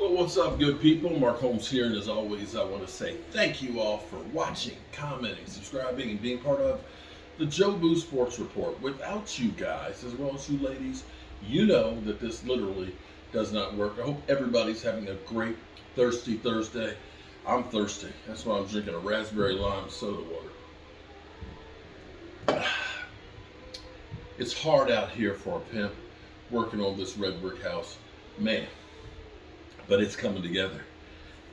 Well, what's up, good people? Mark Holmes here, and as always, I want to say thank you all for watching, commenting, subscribing, and being part of the Joe Boo Sports Report. Without you guys, as well as you ladies, you know that this literally does not work. I hope everybody's having a great Thirsty Thursday. I'm thirsty. That's why I'm drinking a raspberry lime soda water. It's hard out here for a pimp working on this red brick house. Man. But it's coming together.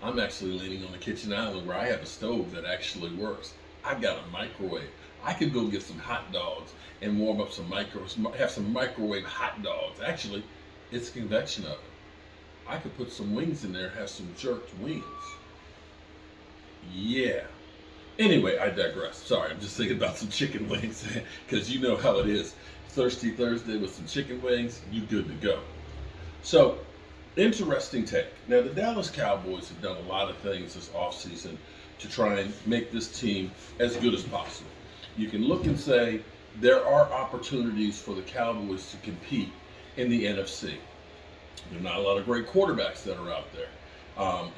I'm actually leaning on the kitchen island where I have a stove that actually works. I've got a microwave. I could go get some hot dogs and warm up have some microwave hot dogs. Actually, it's a convection oven. I could put some wings in there, have some jerked wings. Yeah. Anyway, I digress. Sorry, I'm just thinking about some chicken wings because you know how it is. Thirsty Thursday with some chicken wings, you good to go. So, interesting take. Now, the Dallas Cowboys have done a lot of things this offseason to try and make this team as good as possible. You can look and say there are opportunities for the Cowboys to compete in the NFC. There are not a lot of great quarterbacks that are out there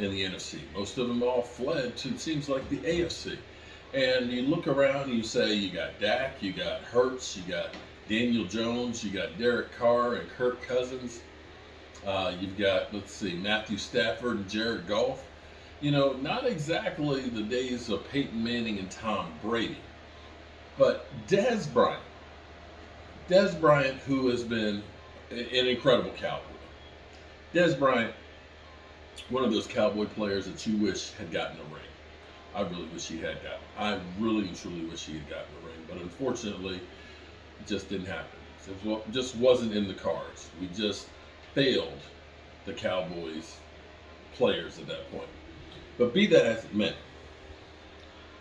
in the NFC. Most of them all fled to, it seems like, the AFC. And you look around and you say you got Dak, you got Hurts, you got Daniel Jones, you got Derek Carr and Kirk Cousins. You've got, Matthew Stafford and Jared Goff. You know, not exactly the days of Peyton Manning and Tom Brady. But Dez Bryant, who has been an incredible Cowboy. Dez Bryant, one of those Cowboy players that you wish had gotten a ring. I really wish he had gotten. I really, truly wish he had gotten a ring. But unfortunately, it just didn't happen. It just wasn't in the cards. We just failed the Cowboys players at that point. But be that as it may,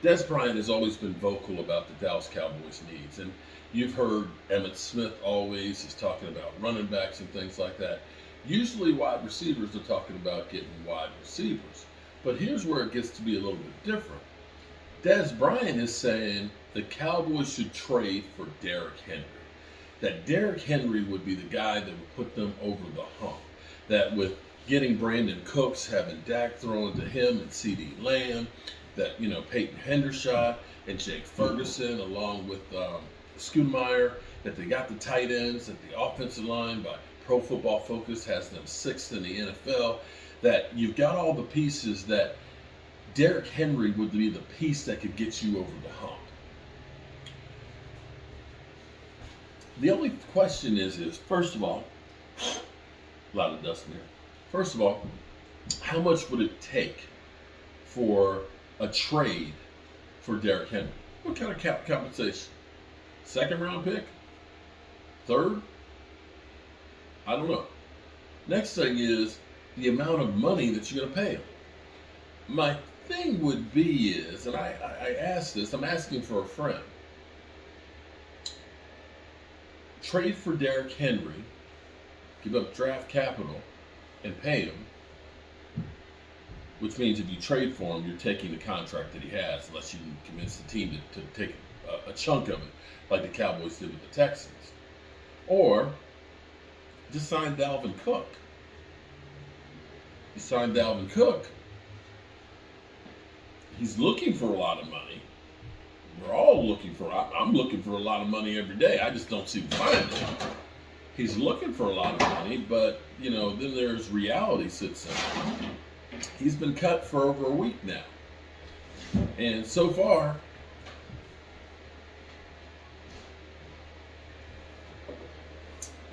Dez Bryant has always been vocal about the Dallas Cowboys' needs. And you've heard Emmitt Smith always is talking about running backs and things like that. Usually wide receivers are talking about getting wide receivers. But here's where it gets to be a little bit different. Dez Bryant is saying the Cowboys should trade for Derrick Henry. That Derrick Henry would be the guy that would put them over the hump. That with getting Brandon Cooks, having Dak thrown to him and CeeDee Lamb, that, Peyton Hendershot and Jake Ferguson along with Schoonmeyer, that they got the tight ends, that the offensive line by Pro Football Focus has them 6th in the NFL, that you've got all the pieces that Derrick Henry would be the piece that could get you over the hump. The only question is first of all, a lot of dust in here. First of all, how much would it take for a trade for Derrick Henry? What kind of compensation? 2nd round pick? 3rd? I don't know. Next thing is the amount of money that you're going to pay him. My thing would be and I asked this, I'm asking for a friend. Trade for Derrick Henry, give up draft capital, and pay him, which means if you trade for him, you're taking the contract that he has, unless you can convince the team to take a chunk of it, like the Cowboys did with the Texans. Or just sign Dalvin Cook. You sign Dalvin Cook, he's looking for a lot of money. We're all looking for, I'm looking for a lot of money every day. I just don't seem to find it. He's looking for a lot of money, but, then there's reality sits in. He's been cut for over a week now. And so far,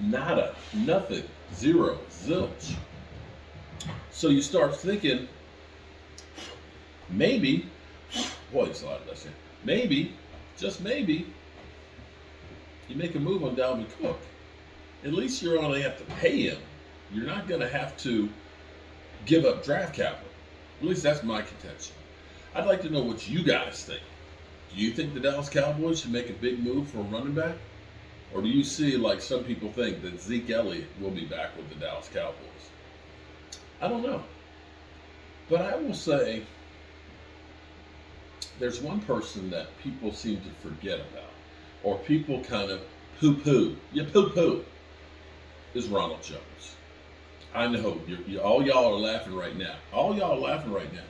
nada, nothing, zero, zilch. So you start thinking, maybe, boy, there's a lot of dust here. Maybe, just maybe, you make a move on Dalvin Cook. At least you only have to pay him. You're not going to have to give up draft capital. At least that's my contention. I'd like to know what you guys think. Do you think the Dallas Cowboys should make a big move for a running back? Or do you see, like some people think, that Zeke Elliott will be back with the Dallas Cowboys? I don't know. But I will say, there's one person that people seem to forget about, or people kind of poo-poo. You poo-poo. Is Ronald Jones. I know all y'all are laughing right now. All y'all are laughing right now.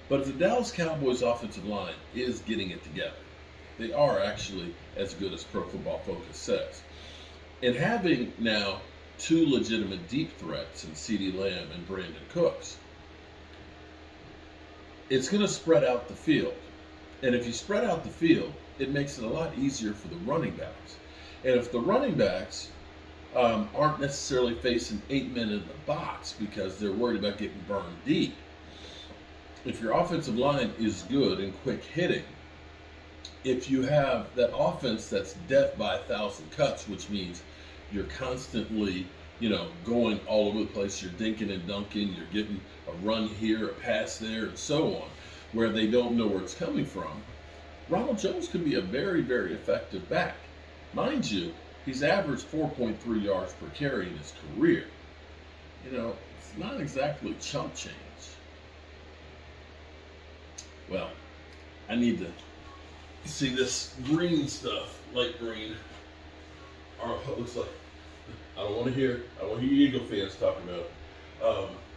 But the Dallas Cowboys offensive line is getting it together. They are actually as good as Pro Football Focus says. And having now two legitimate deep threats in CeeDee Lamb and Brandon Cooks, it's going to spread out the field. And if you spread out the field, it makes it a lot easier for the running backs. And if the running backs aren't necessarily facing 8 men in the box because they're worried about getting burned deep, if your offensive line is good and quick hitting, if you have that offense that's death by 1,000 cuts, which means you're constantly, going all over the place, you're dinking and dunking, you're getting a run here, a pass there, and so on, where they don't know where it's coming from, Ronald Jones could be a very, very effective back. Mind you, he's averaged 4.3 yards per carry in his career. It's not exactly chump change. Well, I need to see this green stuff, light green. It looks like, I don't want to hear Eagle fans talking about it.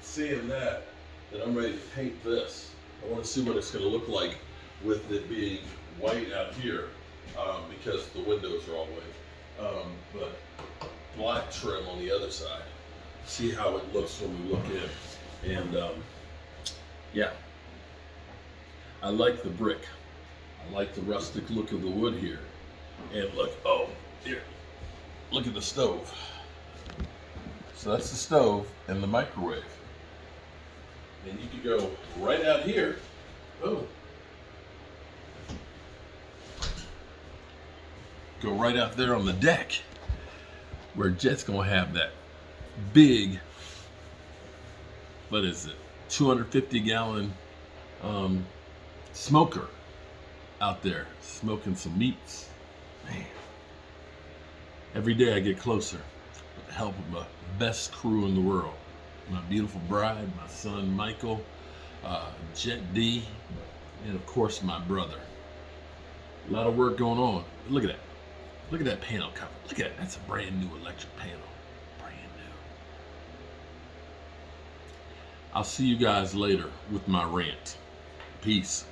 Seeing that, then I'm ready to paint this. I want to see what it's going to look like with it being white out here, because the windows are all white. But black trim on the other side. See how it looks when we look in. And yeah, I like the brick. I like the rustic look of the wood here. And look, here, look at the stove. So that's the stove and the microwave. And you could go right out here. Oh. Go right out there on the deck where Jet's gonna have that big, 250-gallon smoker out there smoking some meats. Man, every day I get closer with the help of my best crew in the world. My beautiful bride, my son Michael, Jet D, and of course my brother. A lot of work going on. Look at that. Look at that panel cover. Look at that. That's a brand new electric panel. Brand new. I'll see you guys later with my rant. Peace.